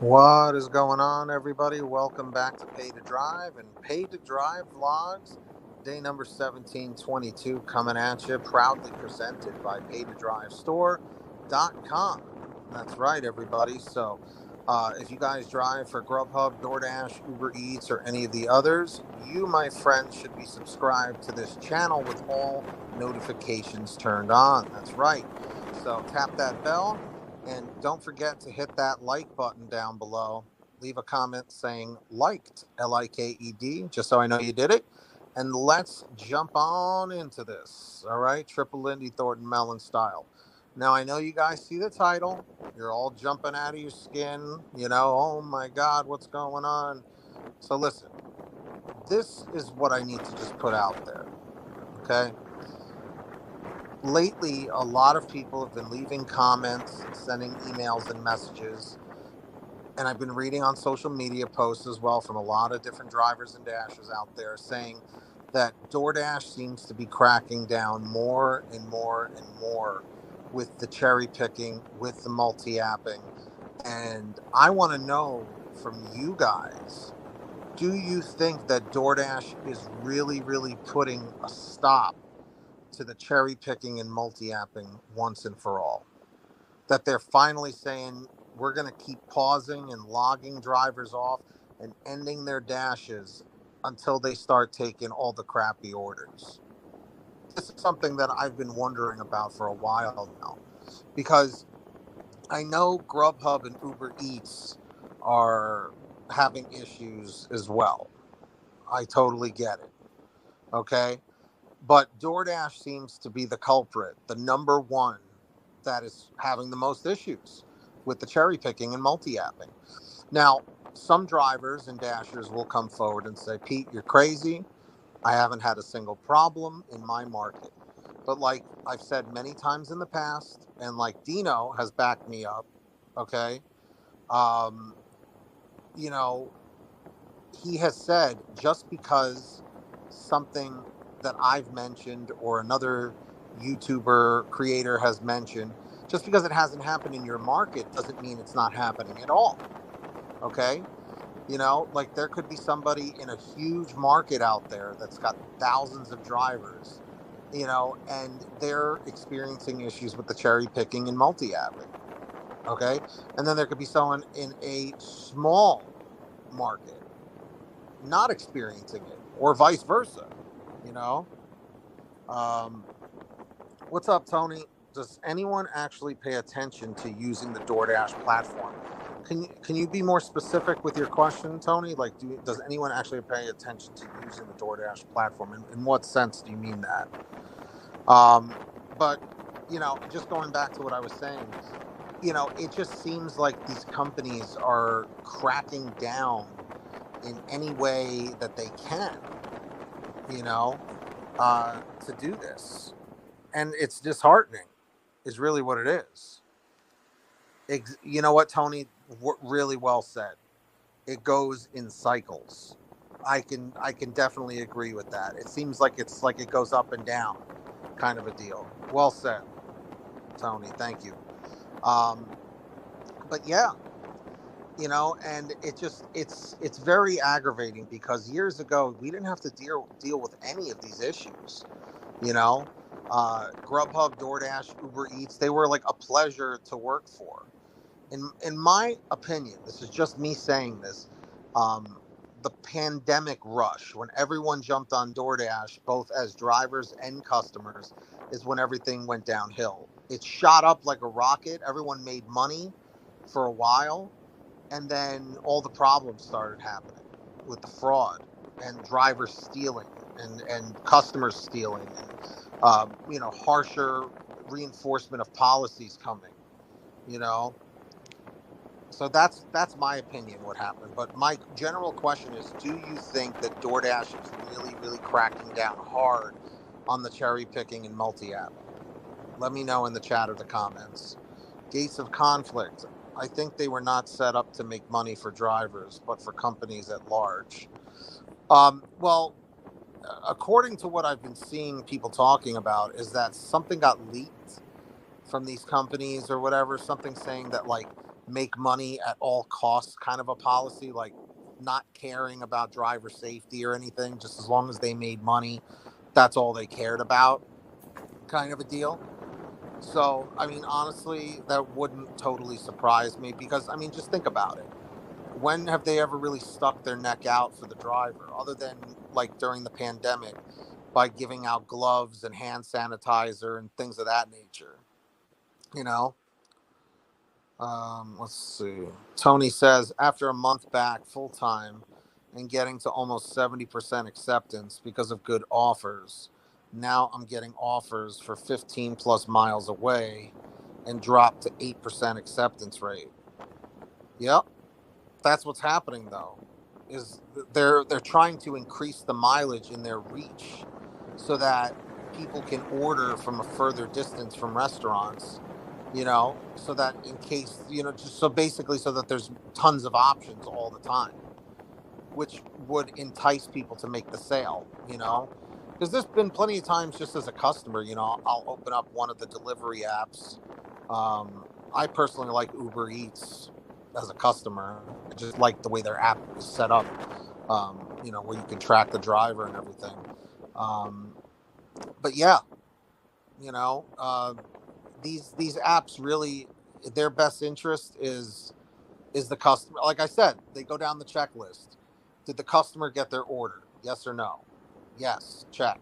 What is going on, everybody? Welcome back to Pay to Drive and Pay to Drive Vlogs. Day number 1722 coming at you, proudly presented by paytodrivestore.com. That's right, everybody. So, if you guys drive for GrubHub, DoorDash, Uber Eats, or any of the others, you, my friends, should be subscribed to this channel with all notifications turned on. That's right. So, tap that bell. And don't forget to hit that like button down below. Leave a comment saying liked, LIKED, just so I know you did it. And let's jump on into this. All right, Triple Lindy Thornton Mellon style. Now, I know you guys see the title. You're all jumping out of your skin. Oh my God, what's going on? So, listen, this is what I need to just put out there. Okay. Lately, a lot of people have been leaving comments, sending emails and messages, and I've been reading on social media posts as well from a lot of different drivers and dashers out there saying that DoorDash seems to be cracking down more and more and more with the cherry picking, with the multi-apping. And I want to know from you guys, do you think that DoorDash is really, really putting a stop to the cherry picking and multi-apping once and for all? That they're finally saying we're going to keep pausing and logging drivers off and ending their dashes until they start taking all the crappy orders. This is something that I've been wondering about for a while now, because I know GrubHub and Uber Eats are having issues as well. I totally get it. Okay. But DoorDash seems to be the culprit, the number one that is having the most issues with the cherry picking and multi-apping. Now, some drivers and dashers will come forward and say, Pete, you're crazy. I haven't had a single problem in my market. But like I've said many times in the past, and like Dino has backed me up, okay, um, you know, he has said just because something that I've mentioned or another YouTuber creator has mentioned, just because it hasn't happened in your market doesn't mean it's not happening at all. Okay. Like there could be somebody in a huge market out there that's got thousands of drivers, and they're experiencing issues with the cherry picking and multi apping. Okay. And then there could be someone in a small market not experiencing it, or vice versa. You know, um, what's up, Tony? Does anyone actually pay attention to using the DoorDash platform? Can you be more specific with your question, Tony? Like, does anyone actually pay attention to using the DoorDash platform? In what sense do you mean that? But just going back to what I was saying, it just seems like these companies are cracking down in any way that they can, you know, to do this. And it's disheartening, is really what it is. You know what, Tony? Really well said. It goes in cycles. I can definitely agree with that. It seems like it's like it goes up and down, kind of a deal. Well said, Tony. Thank you. Um, but yeah, and it's very aggravating because years ago we didn't have to deal with any of these issues. you know GrubHub, DoorDash, Uber Eats, they were like a pleasure to work for. In my opinion, this is just me saying this. um the pandemic rush, when everyone jumped on DoorDash, both as drivers and customers, is when everything went downhill. It shot up like a rocket. Everyone made money for a while, and then all the problems started happening with the fraud and drivers stealing and customers stealing, and harsher reinforcement of policies coming. You know, so that's my opinion what happened. But my general question is, do you think that DoorDash is really, really cracking down hard on the cherry picking and multi-apping? Let me know in the chat or the comments. Gates of conflict. I think they were not set up to make money for drivers, but for companies at large. Well, according to what I've been seeing people talking about, is that something got leaked from these companies or whatever, something saying that like make money at all costs kind of a policy, like not caring about driver safety or anything, just as long as they made money, that's all they cared about, kind of a deal. So, I mean, honestly, that wouldn't totally surprise me because, I mean, just think about it. When have they ever really stuck their neck out for the driver, other than like during the pandemic by giving out gloves and hand sanitizer and things of that nature? You know, let's see. Tony says, after a month back full time and getting to almost 70% acceptance because of good offers, now I'm getting offers for 15 plus miles away and dropped to 8% acceptance rate. Yep, that's what's happening though. Is they're trying to increase the mileage in their reach so that people can order from a further distance from restaurants, so that in case, just so basically so that there's tons of options all the time, which would entice people to make the sale, because there's been plenty of times just as a customer, I'll open up one of the delivery apps. I personally like Uber Eats as a customer. I just like the way their app is set up, where you can track the driver and everything. But yeah, you know, uh, these apps really, their best interest is the customer. Like I said, they go down the checklist. Did the customer get their order? Yes or no? Yes, check.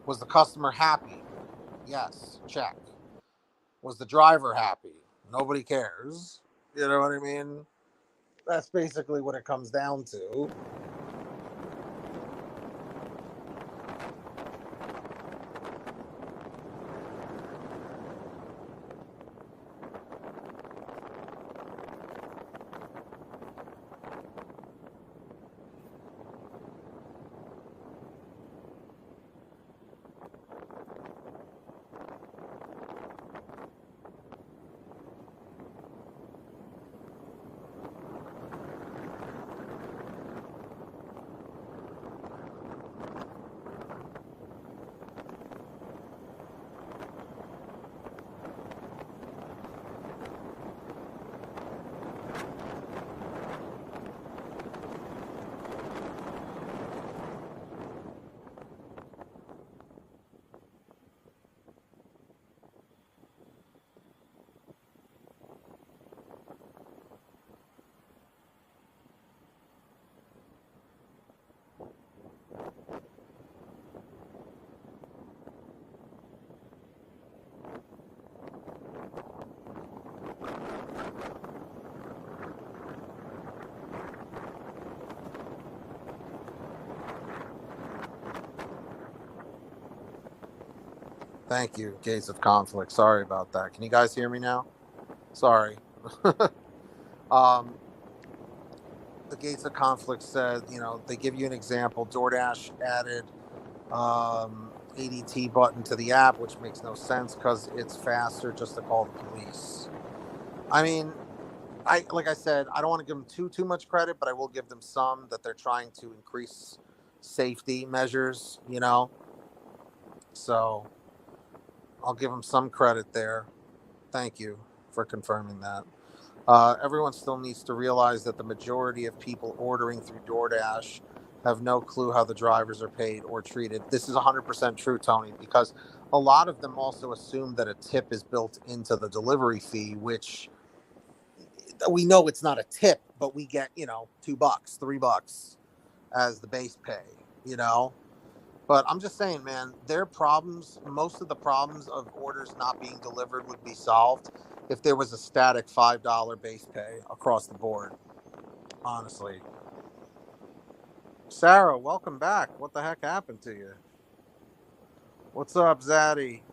Was the customer happy? Yes, check. Was the driver happy? Nobody cares. You know what I mean? That's basically what it comes down to. Thank you, Gates of Conflict. Sorry about that. Can you guys hear me now? Sorry. um, the Gates of Conflict said, they give you an example. DoorDash added ADT button to the app, which makes no sense because it's faster just to call the police. I mean, like I said, I don't want to give them too much credit, but I will give them some that they're trying to increase safety measures. So I'll give them some credit there. Thank you for confirming that. Everyone still needs to realize that the majority of people ordering through DoorDash have no clue how the drivers are paid or treated. This is 100% true, Tony, because a lot of them also assume that a tip is built into the delivery fee, which we know it's not a tip, but we get, $2, $3 as the base pay, you know? But I'm just saying, man, most of the problems of orders not being delivered would be solved if there was a static $5 base pay across the board, honestly. Sarah, welcome back. What the heck happened to you? What's up, Zaddy?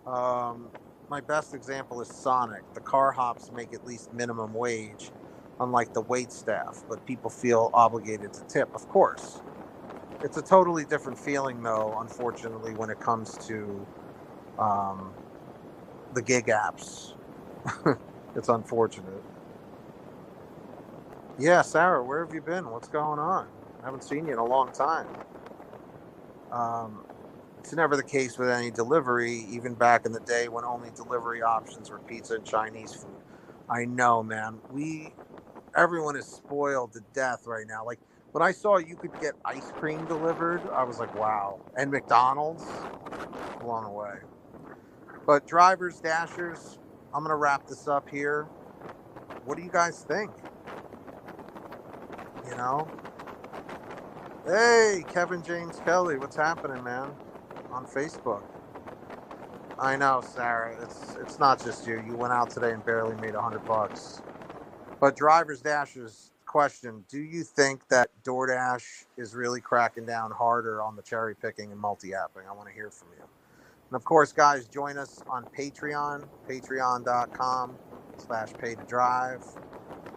Um, my best example is Sonic. The car hops make at least minimum wage, unlike the wait staff, but people feel obligated to tip, of course. It's a totally different feeling, though, unfortunately, when it comes to um, the gig apps. It's unfortunate. Yeah, Sarah, where have you been? What's going on? I haven't seen you in a long time. It's never the case with any delivery, even back in the day when only delivery options were pizza and Chinese food. I know, man. Everyone is spoiled to death right now. Like when I saw you could get ice cream delivered, I was like, wow. And McDonald's, blown away. But drivers, dashers, I'm gonna wrap this up here. What do you guys think? You know? Hey, Kevin James Kelly, what's happening, man? On Facebook. I know, Sarah. It's not just you. You went out today and barely made $100. But drivers, dashers, question: do you think that DoorDash is really cracking down harder on the cherry picking and multi-apping? I want to hear from you. And of course, guys, join us on Patreon, patreon.com/pay-to-drive.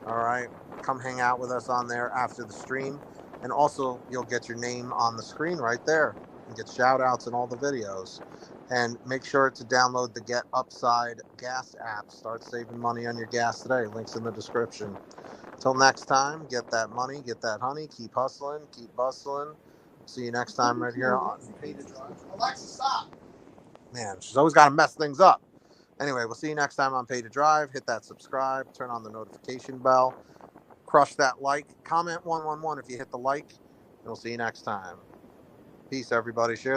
All right. Come hang out with us on there after the stream. And also, you'll get your name on the screen right there and get shout outs in all the videos. And make sure to download the Get Upside gas app. Start saving money on your gas today. Links in the description. Till next time, get that money, get that honey, keep hustling, keep bustling. See you next time right here on Pay to Drive. Alexa, stop. Man, she's always got to mess things up. Anyway, we'll see you next time on Pay to Drive. Hit that subscribe, turn on the notification bell, crush that like, comment 111 if you hit the like, and we'll see you next time. Peace, everybody. Share the